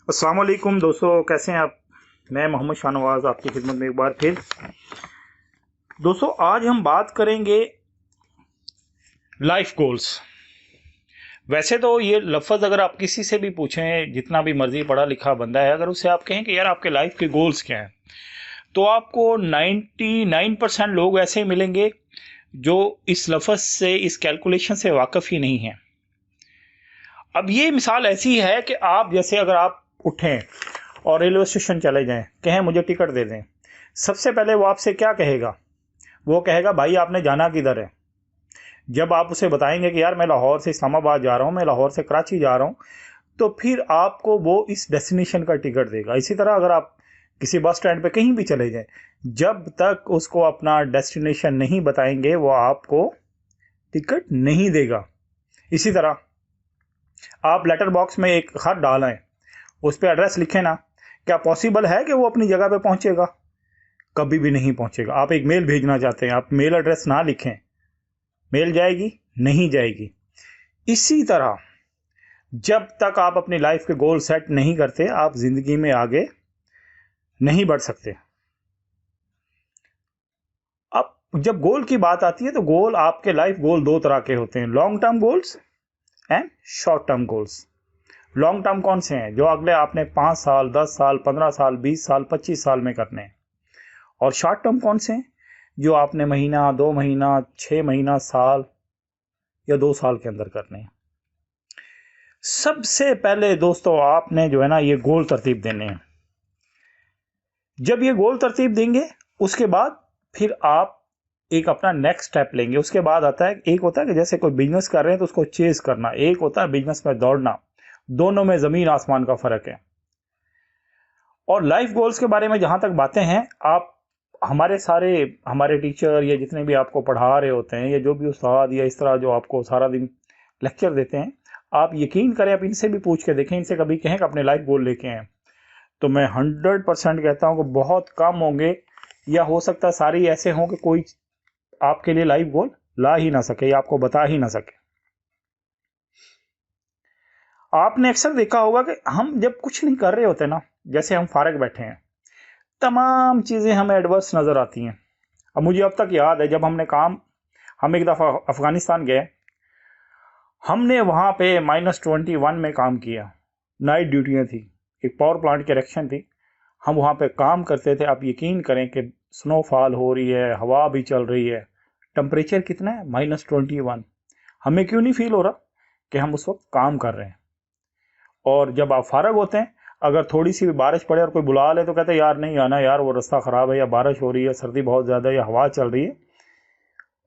अस्सलाम वालेकुम दोस्तों, कैसे हैं आप। मैं मोहम्मद शाहनवाज आपकी खिदमत में एक बार फिर। दोस्तों, आज हम बात करेंगे लाइफ गोल्स। वैसे तो ये लफ्ज़ अगर आप किसी से भी पूछें, जितना भी मर्जी पढ़ा लिखा बंदा है, अगर उससे आप कहें कि यार आपके लाइफ के गोल्स क्या हैं, तो आपको 99% लोग ऐसे मिलेंगे जो इस लफ्ज़ से, इस कैलकुलेशन से वाकिफ़ ही नहीं हैं। अब ये मिसाल ऐसी है कि आप जैसे अगर आप उठें और रेलवे स्टेशन चले जाएं, कहें मुझे टिकट दे दें, सबसे पहले वो आपसे क्या कहेगा? वो कहेगा भाई आपने जाना किधर है। जब आप उसे बताएंगे कि यार मैं लाहौर से इस्लामाबाद जा रहा हूँ, मैं लाहौर से कराची जा रहा हूँ, तो फिर आपको वो इस डेस्टिनेशन का टिकट देगा। इसी तरह अगर आप किसी बस स्टैंड पे कहीं भी चले जाएं, जब तक उसको अपना डेस्टिनेशन नहीं बताएंगे वो आपको टिकट नहीं देगा। इसी तरह आप लेटर बॉक्स में एक खत डालें, उस पर एड्रेस लिखें ना, क्या पॉसिबल है कि वो अपनी जगह पे पहुंचेगा? कभी भी नहीं पहुंचेगा। आप एक मेल भेजना चाहते हैं, आप मेल एड्रेस ना लिखें, मेल जाएगी? नहीं जाएगी। इसी तरह जब तक आप अपनी लाइफ के गोल सेट नहीं करते, आप जिंदगी में आगे नहीं बढ़ सकते। अब जब गोल की बात आती है तो गोल, आपके लाइफ गोल दो तरह के होते हैं, long term goals and short term goals. Long term कौन से हैं? जो अगले आपने 5 साल, 10 साल, 15 साल, 20 साल, 25 साल में करने हैं। और शॉर्ट टर्म कौन से हैं? जो आपने महीना, 2 महीना, 6 महीना, साल या 2 साल के अंदर करने हैं। सबसे पहले दोस्तों आपने जो है ना, ये गोल तरतीब देने हैं। जब ये गोल तरतीब देंगे, उसके बाद फिर आप एक अपना नेक्स्ट स्टेप लेंगे। उसके बाद आता है, एक होता है कि जैसे कोई बिजनेस कर रहे हैं तो उसको चेज करना, एक होता है बिजनेस में दौड़ना। दोनों में जमीन आसमान का फर्क है। और लाइफ गोल्स के बारे में जहां तक बातें हैं, आप हमारे टीचर या जितने भी आपको पढ़ा रहे होते हैं, या जो भी उस्ताद या इस तरह जो आपको सारा दिन लेक्चर देते हैं, आप यकीन करें, आप इनसे भी पूछ के देखें, इनसे कभी कहें कि अपने लाइफ गोल लेके हैं, तो मैं 100% कहता हूं कि बहुत कम होंगे, या हो सकता है सारे ही ऐसे हों कि कोई आपके लिए लाइफ गोल ला ही ना सके या आपको बता ही ना सके। आपने अक्सर देखा होगा कि हम जब कुछ नहीं कर रहे होते ना, जैसे हम फारग बैठे हैं, तमाम चीज़ें हमें एडवर्स नज़र आती हैं। अब मुझे अब तक याद है, जब हम एक दफ़ा अफ़गानिस्तान गए, हमने वहाँ पे -21 में काम किया। नाइट ड्यूटियाँ थी, एक पावर प्लांट की इरेक्शन थी, हम वहाँ पे काम करते थे। आप यकीन करें कि स्नोफॉल हो रही है, हवा भी चल रही है, टेम्परेचर कितना है? -21। हमें क्यों नहीं फील हो रहा कि हम उस वक्त काम कर रहे हैं? और जब आप फारग होते हैं, अगर थोड़ी सी भी बारिश पड़े और कोई बुला ले तो कहते हैं यार नहीं आना, यार वो रास्ता ख़राब है, या बारिश हो रही है, सर्दी बहुत ज़्यादा है, या हवा चल रही है।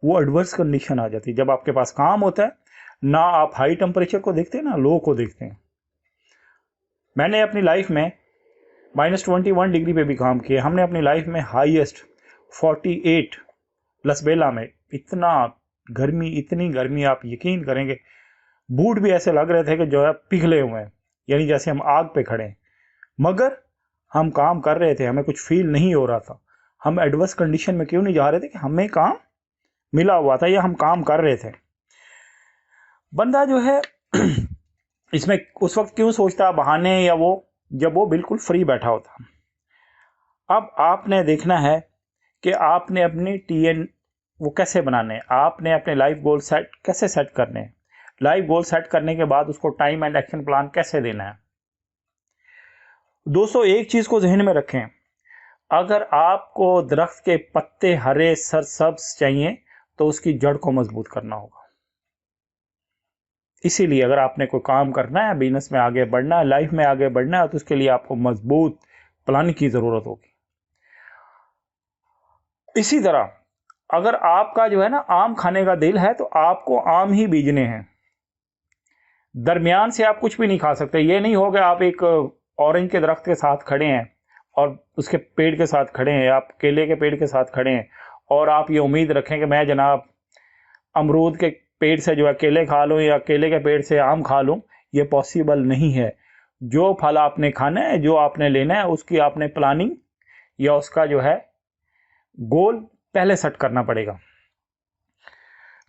वो एडवर्स कंडीशन आ जाती है। जब आपके पास काम होता है ना, आप हाई टेम्परेचर को देखते हैं ना लो को देखते हैं। मैंने अपनी लाइफ में -21 डिग्री पे भी काम किया। हमने अपनी लाइफ में हाईएस्ट 48 लसबेला में, इतनी गर्मी आप यकीन करेंगे, बूट भी ऐसे लग रहे थे कि जो है पिघले हुए हैं, यानी जैसे हम आग पे खड़े हैं। मगर हम काम कर रहे थे, हमें कुछ फील नहीं हो रहा था। हम एडवर्स कंडीशन में क्यों नहीं जा रहे थे? कि हमें काम मिला हुआ था या हम काम कर रहे थे। बंदा जो है इसमें उस वक्त क्यों सोचता बहाने, या वो जब वो बिल्कुल फ्री बैठा होता। अब आपने देखना है कि आपने अपनी टीएन वो कैसे बनाने हैं, आपने अपने लाइफ गोल कैसे सेट करने हैं, लाइफ गोल सेट करने के बाद उसको टाइम एंड एक्शन प्लान कैसे देना है। दोस्तों, एक चीज को जहन में रखें, अगर आपको दरख्त के पत्ते हरे सरसब्ज चाहिए तो उसकी जड़ को मजबूत करना होगा। इसीलिए अगर आपने कोई काम करना है, बिजनेस में आगे बढ़ना है, लाइफ में आगे बढ़ना है, तो उसके लिए आपको मजबूत प्लान की जरूरत होगी। इसी तरह अगर आपका जो है ना आम खाने का दिल है, तो आपको आम ही बीजने हैं। दरमियान से आप कुछ भी नहीं खा सकते। ये नहीं हो कि आप एक ऑरेंज के दरख्त के साथ खड़े हैं और उसके पेड़ के साथ खड़े हैं, आप केले के पेड़ के साथ खड़े हैं, और आप ये उम्मीद रखें कि मैं जनाब अमरूद के पेड़ से जो है केले खा लूँ, या केले के पेड़ से आम खा लूँ। ये पॉसिबल नहीं है। जो फल आपने खाना है, जो आपने लेना है, उसकी आपने प्लानिंग या उसका जो है गोल पहले सेट करना पड़ेगा।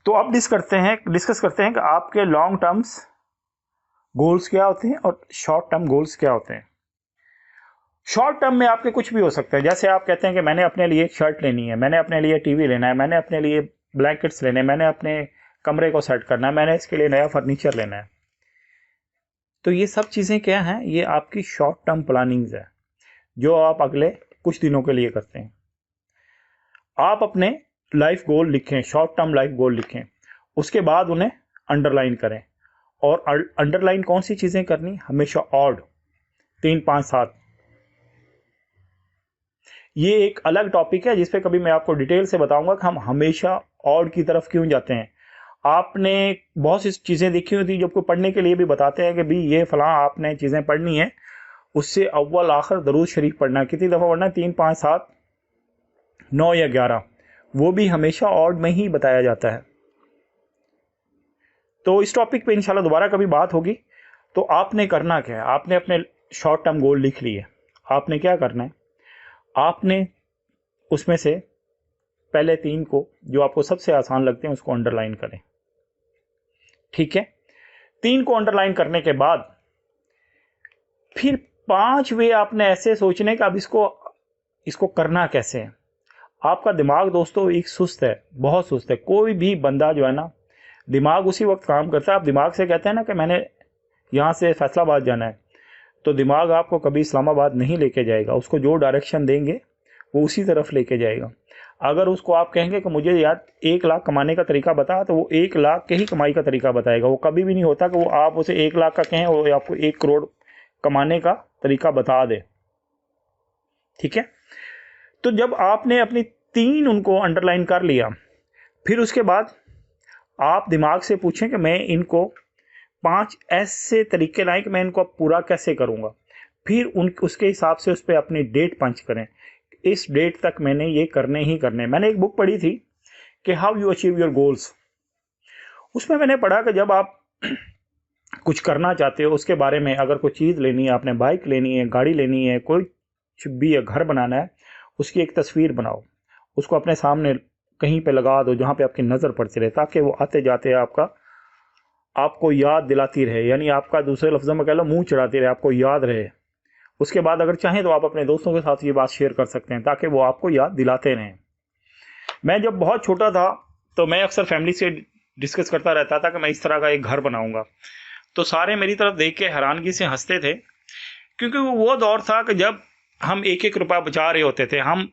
तो अब डिस्कस करते हैं कि आपके लॉन्ग टर्म्स गोल्स क्या होते हैं और शॉर्ट टर्म गोल्स क्या होते हैं। शॉर्ट टर्म में आपके कुछ भी हो सकता है। जैसे आप कहते हैं कि मैंने अपने लिए एक शर्ट लेनी है, मैंने अपने लिए टीवी लेना है, मैंने अपने लिए ब्लैंकेट्स लेने हैं, मैंने अपने कमरे को सेट करना है, मैंने इसके लिए नया फर्नीचर लेना है। तो ये सब चीज़ें क्या हैं? ये आपकी शॉर्ट टर्म प्लानिंग्स है जो आप अगले कुछ दिनों के लिए करते हैं। आप अपने लाइफ गोल लिखें, शॉर्ट टर्म लाइफ गोल लिखें, उसके बाद उन्हें अंडरलाइन करें। और अंडरलाइन कौन सी चीज़ें करनी? हमेशा ऑड, 3, 5, 7। ये एक अलग टॉपिक है जिस पे कभी मैं आपको डिटेल से बताऊंगा कि हम हमेशा ऑड की तरफ क्यों जाते हैं। आपने बहुत सी चीज़ें देखी होती जब को पढ़ने के लिए भी बताते हैं कि भाई ये फलां आपने चीज़ें पढ़नी है, उससे अव्वल आखिर दरूद शरीफ पढ़ना। कितनी दफ़ा पढ़ना? 3, 5, 7, 9 या 11। वो भी हमेशा ऑड में ही बताया जाता है। तो इस टॉपिक पे इंशाल्लाह दोबारा कभी बात होगी। तो आपने करना क्या है? आपने अपने शॉर्ट टर्म गोल लिख लिए। आपने क्या करना है? आपने उसमें से पहले 3 को, जो आपको सबसे आसान लगते हैं, उसको अंडरलाइन करें। ठीक है? 3 को अंडरलाइन करने के बाद फिर 5 वे आपने ऐसे सोचने का अब इसको करना कैसे है। आपका दिमाग दोस्तों एक सुस्त है, बहुत सुस्त है। कोई भी बंदा जो है ना, दिमाग उसी वक्त काम करता है। आप दिमाग से कहते हैं ना कि मैंने यहाँ से फैसलाबाद जाना है, तो दिमाग आपको कभी इस्लामाबाद नहीं लेके जाएगा। उसको जो डायरेक्शन देंगे वो उसी तरफ लेके जाएगा। अगर उसको आप कहेंगे कि मुझे यार 1 लाख कमाने का तरीका बता, तो वो 1 लाख के ही कमाई का तरीका बताएगा। वो कभी भी नहीं होता कि वो आप उसे 1 लाख का कहें वो आपको 1 करोड़ कमाने का तरीका बता दे। ठीक है? तो जब आपने अपनी 3 उनको अंडरलाइन कर लिया, फिर उसके बाद आप दिमाग से पूछें कि मैं इनको 5 ऐसे तरीके लाएं कि मैं इनको पूरा कैसे करूँगा। फिर उसके हिसाब से उस पर अपनी डेट पंच करें। इस डेट तक मैंने ये करने ही करने। मैंने एक बुक पढ़ी थी कि how you achieve your goals. उसमें मैंने पढ़ा कि जब आप कुछ करना चाहते हो, उसके बारे में अगर कोई चीज़ लेनी है, आपने बाइक लेनी है, गाड़ी लेनी है, कोई भी है, घर बनाना है, उसकी एक तस्वीर बनाओ, उसको अपने सामने कहीं पे लगा दो जहाँ पे आपकी नज़र पड़ती रहे, ताकि वो आते जाते आपको याद दिलाती रहे। यानी आपका दूसरे लफ्ज़ों में कह लो मुंह चढ़ाती रहे, आपको याद रहे। उसके बाद अगर चाहें तो आप अपने दोस्तों के साथ ये बात शेयर कर सकते हैं ताकि वो आपको याद दिलाते रहें। मैं जब बहुत छोटा था तो मैं अक्सर फैमिली से डिस्कस करता रहता था कि मैं इस तरह का एक घर बनाऊंगा। तो सारे मेरी तरफ देख के हैरानगी से हंसते थे, क्योंकि वो दौर था कि जब हम 1-1 रुपया बचा रहे होते थे। हम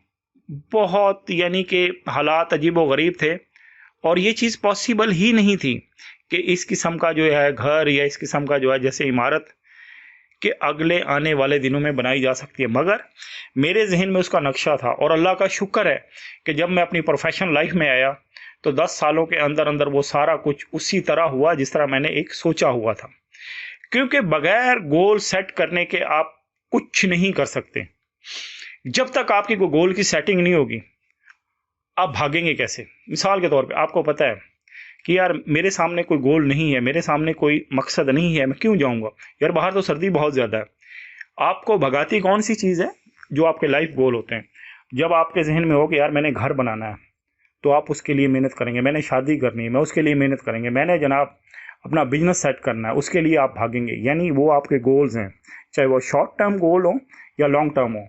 बहुत यानी कि हालात अजीब व गरीब थे और ये चीज़ पॉसिबल ही नहीं थी कि इस किस्म का जो है घर या इस किस्म का जो है जैसे इमारत के अगले आने वाले दिनों में बनाई जा सकती है। मगर मेरे जहन में उसका नक्शा था और अल्लाह का शुक्र है कि जब मैं अपनी प्रोफेशनल लाइफ में आया तो 10 सालों के अंदर अंदर वो सारा कुछ उसी तरह हुआ जिस तरह मैंने एक सोचा हुआ था। क्योंकि बगैर गोल सेट करने के आप कुछ नहीं कर सकते। जब तक आपकी कोई गोल की सेटिंग नहीं होगी, आप भागेंगे कैसे? मिसाल के तौर पे आपको पता है कि यार मेरे सामने कोई गोल नहीं है, मेरे सामने कोई मकसद नहीं है, मैं क्यों जाऊंगा? यार बाहर तो सर्दी बहुत ज़्यादा है। आपको भगाती कौन सी चीज़ है? जो आपके लाइफ गोल होते हैं। जब आपके जहन में हो कि यार मैंने घर बनाना है, तो आप उसके लिए मेहनत करेंगे। मैंने शादी करनी है, मैं उसके लिए मेहनत करेंगे। मैंने जनाब अपना बिजनेस सेट करना है, उसके लिए आप भागेंगे। यानी वो आपके गोल्स हैं, चाहे वो शॉर्ट टर्म गोल हो या लॉन्ग टर्म हो।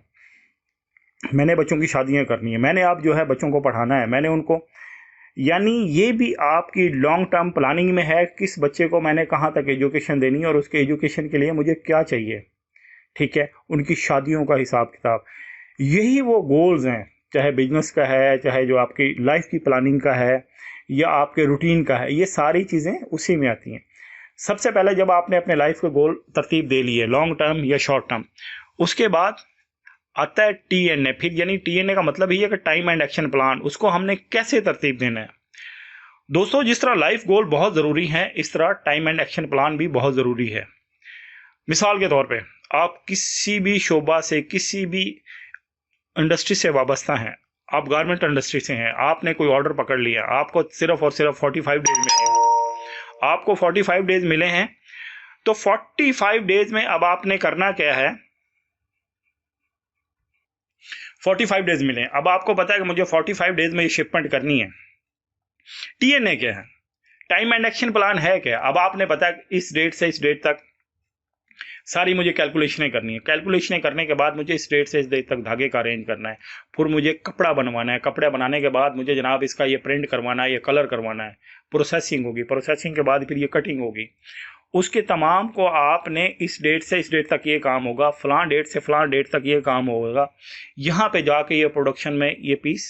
मैंने बच्चों की शादियां करनी है, मैंने आप जो है बच्चों को पढ़ाना है, मैंने उनको, यानी ये भी आपकी लॉन्ग टर्म प्लानिंग में है। किस बच्चे को मैंने कहाँ तक एजुकेशन देनी है और उसके एजुकेशन के लिए मुझे क्या चाहिए। ठीक है? उनकी शादियों का हिसाब किताब, यही वो गोल्स हैं। चाहे बिजनेस का है, चाहे जो आपकी लाइफ की प्लानिंग का है या आपके रूटीन का है, ये सारी चीज़ें उसी में आती हैं। सबसे पहले जब आपने अपने लाइफ के गोल तरतीब दे लिए, लॉन्ग टर्म या शॉर्ट टर्म, उसके बाद आता है TNA। फिर यानी TNA का मतलब ही है कि टाइम एंड एक्शन प्लान। उसको हमने कैसे तरतीब देना है। दोस्तों, जिस तरह लाइफ गोल बहुत ज़रूरी है, इस तरह टाइम एंड एक्शन प्लान भी बहुत ज़रूरी है। मिसाल के तौर पे आप किसी भी शोबा से, किसी भी इंडस्ट्री से वाबस्ता हैं, आप गारमेंट इंडस्ट्री से हैं, आपने कोई ऑर्डर पकड़ लिया, आपको सिर्फ और सिर्फ 45 डेज मिले हैं। आपको 45 डेज मिले हैं, तो 45 डेज में अब आपने करना क्या है? 45 डेज मिले, अब आपको पता है कि मुझे 45 डेज में ये शिपमेंट करनी है। TNA क्या है? टाइम एंड एक्शन प्लान है क्या? अब आपने पता है इस डेट से इस डेट तक सारी मुझे कैलकुलेशनें करनी है। कैलकुलेशनें करने के बाद मुझे इस डेट से इस डेट तक धागे का अरेंज करना है। फिर मुझे कपड़ा बनवाना है। कपड़े बनाने के बाद मुझे जनाब इसका ये प्रिंट करवाना है, ये कलर करवाना है। प्रोसेसिंग होगी, प्रोसेसिंग के बाद फिर ये कटिंग होगी। उसके तमाम को आपने इस डेट से इस डेट तक ये काम होगा, फलां डेट से फलां डेट तक ये काम होगा। यहाँ पे जाके ये प्रोडक्शन में ये पीस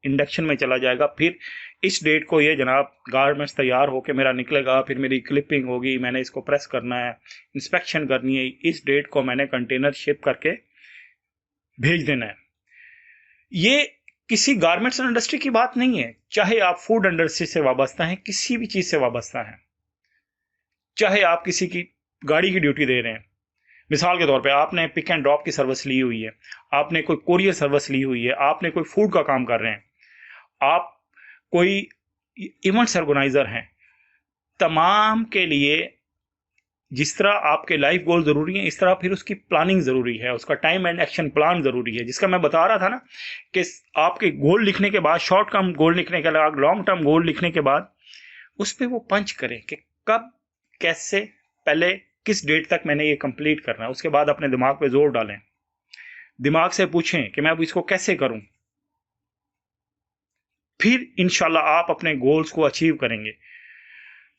इंडक्शन में चला जाएगा। फिर इस डेट को ये जनाब गारमेंट्स तैयार होकर मेरा निकलेगा। फिर मेरी क्लिपिंग होगी, मैंने इसको प्रेस करना है, इंस्पेक्शन करनी है। इस डेट को मैंने कंटेनर शिप करके भेज देना है। ये किसी गारमेंट्स इंडस्ट्री की बात नहीं है, चाहे आप फूड इंडस्ट्री से वाबस्ता हैं, किसी भी चीज़ से वाबस्ता हैं, चाहे आप किसी की गाड़ी की ड्यूटी दे रहे हैं। मिसाल के तौर पे आपने पिक एंड ड्रॉप की सर्विस ली हुई है, आपने कोई कोरियर सर्विस ली हुई है, आपने कोई फूड का काम कर रहे हैं, आप कोई इवेंट्स ऑर्गेनाइजर हैं। तमाम के लिए जिस तरह आपके लाइफ गोल ज़रूरी हैं, इस तरह फिर उसकी प्लानिंग ज़रूरी है, उसका टाइम एंड एक्शन प्लान ज़रूरी है। जिसका मैं बता रहा था ना कि आपके गोल लिखने के बाद, शॉर्ट टर्म गोल लिखने के बाद, लॉन्ग टर्म गोल लिखने के बाद उस पर वो पंच करें कि कब, कैसे, पहले किस डेट तक मैंने ये कंप्लीट करना है। उसके बाद अपने दिमाग पे जोर डालें, दिमाग से पूछें कि मैं अब इसको कैसे करूं। फिर इंशाल्लाह आप अपने गोल्स को अचीव करेंगे।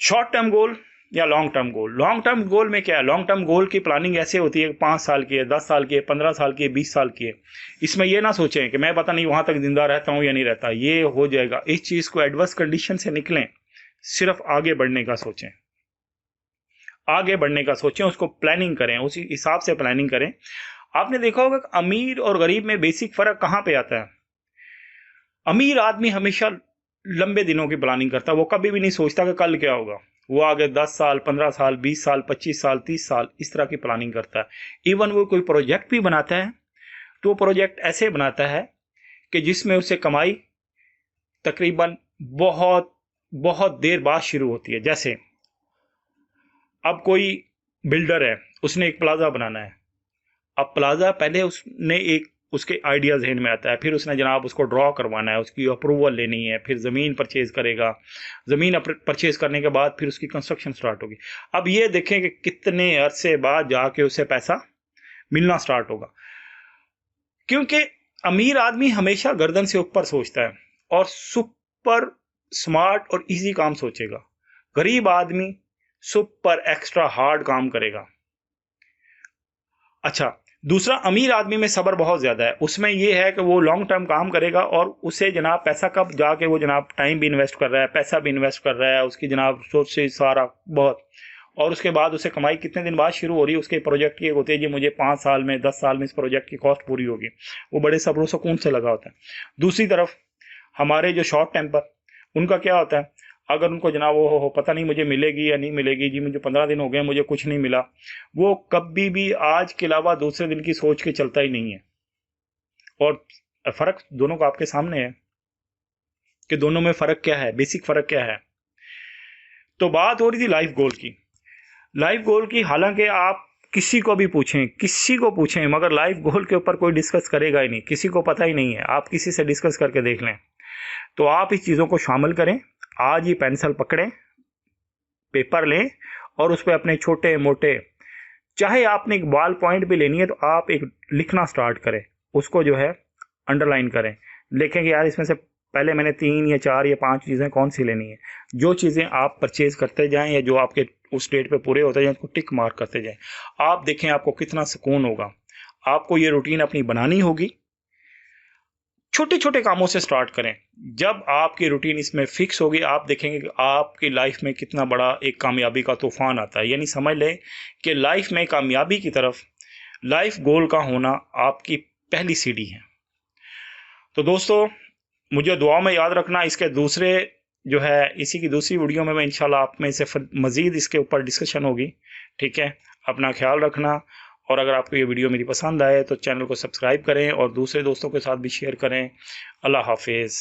शॉर्ट टर्म गोल या long term goal. Long term goal में क्या है, लॉन्ग टर्म गोल की प्लानिंग ऐसे होती है 5 साल की है, 10 साल की है, 15 साल की है, 20 साल की है। इसमें यह ना सोचें कि मैं पता नहीं वहां तक जिंदा रहता हूं या नहीं रहता, ये हो जाएगा। इस चीज को एडवर्स कंडीशन से निकलें, सिर्फ आगे बढ़ने का सोचें, आगे बढ़ने का सोचें, उसको प्लानिंग करें, उसी हिसाब से प्लानिंग करें। आपने देखा होगा कि अमीर और गरीब में बेसिक फर्क कहां पे आता है। अमीर आदमी हमेशा लंबे दिनों की प्लानिंग करता है, वो कभी भी नहीं सोचता कि कल क्या होगा। वो आगे 10 साल, 15 साल, 20 साल, 25 साल, 30 साल इस तरह की प्लानिंग करता है। इवन वो कोई प्रोजेक्ट भी बनाता है तो वो प्रोजेक्ट ऐसे बनाता है कि जिसमें उसे कमाई तकरीबन बहुत बहुत देर बाद शुरू होती है। जैसे अब कोई बिल्डर है, उसने एक प्लाजा बनाना है। अब प्लाजा पहले उसने एक उसके आइडिया जहन में आता है, फिर उसने जनाब उसको ड्रॉ करवाना है, उसकी अप्रूवल लेनी है, फिर ज़मीन परचेज़ करेगा। ज़मीन परचेज़ करने के बाद फिर उसकी कंस्ट्रक्शन स्टार्ट होगी। अब ये देखें कि कितने अरसे बाद जाके उसे पैसा मिलना स्टार्ट होगा, क्योंकि अमीर आदमी हमेशा गर्दन से ऊपर सोचता है और सुपर स्मार्ट और इजी काम सोचेगा। गरीब आदमी सुपर एक्स्ट्रा हार्ड काम करेगा। अच्छा, दूसरा, अमीर आदमी में सब्र बहुत ज़्यादा है। उसमें यह है कि वो लॉन्ग टर्म काम करेगा और उसे जनाब पैसा कब जाके वो जनाब टाइम भी इन्वेस्ट कर रहा है, पैसा भी इन्वेस्ट कर रहा है, उसकी जनाब सोच से सारा बहुत, और उसके बाद उसे कमाई कितने दिन बाद शुरू हो रही है। उसके प्रोजेक्ट की होती है जी मुझे 5 साल में, 10 साल में इस प्रोजेक्ट की कॉस्ट पूरी होगी। वो बड़े सब्र सुकून से लगा होता है। दूसरी तरफ हमारे जो शॉर्ट टेम्पर, उनका क्या होता है, अगर उनको जनाब वो हो पता नहीं मुझे मिलेगी या नहीं मिलेगी, जी मुझे 15 दिन हो गए मुझे कुछ नहीं मिला, वो कभी भी आज के अलावा दूसरे दिन की सोच के चलता ही नहीं है। और फ़र्क दोनों का आपके सामने है कि दोनों में फ़र्क क्या है, बेसिक फ़र्क क्या है। तो बात हो रही थी लाइफ गोल की। लाइफ गोल की हालांकि आप किसी को भी पूछें, किसी को पूछें, मगर लाइफ गोल के ऊपर कोई डिस्कस करेगा ही नहीं, किसी को पता ही नहीं है। आप किसी से डिस्कस करके देख लें। तो आप इस चीज़ों को शामिल करें। आज ही पेंसिल पकड़ें, पेपर लें और उस पर अपने छोटे मोटे, चाहे आपने एक बॉल पॉइंट भी लेनी है तो आप एक लिखना स्टार्ट करें, उसको जो है अंडरलाइन करें, लिखें कि यार इसमें से पहले मैंने 3 या 4 या 5 चीज़ें कौन सी लेनी है। जो चीज़ें आप परचेज करते जाएं या जो आपके उस डेट पे पूरे होते जाएं, उसको टिक मार्क करते जाएं। आप देखें आपको कितना सुकून होगा। आपको ये रूटीन अपनी बनानी होगी। छोटे छोटे कामों से स्टार्ट करें। जब आपकी रूटीन इसमें फिक्स होगी, आप देखेंगे कि आपकी लाइफ में कितना बड़ा एक कामयाबी का तूफान आता है। यानी समझ लें कि लाइफ में कामयाबी की तरफ लाइफ गोल का होना आपकी पहली सीढ़ी है। तो दोस्तों, मुझे दुआ में याद रखना। इसके दूसरे जो है, इसी की दूसरी वीडियो में मैं इंशाल्लाह आप में से मज़ीद इसके ऊपर डिस्कशन होगी। ठीक है, अपना ख्याल रखना। और अगर आपको ये वीडियो मेरी पसंद आए तो चैनल को सब्सक्राइब करें और दूसरे दोस्तों के साथ भी शेयर करें। अल्लाह हाफिज़।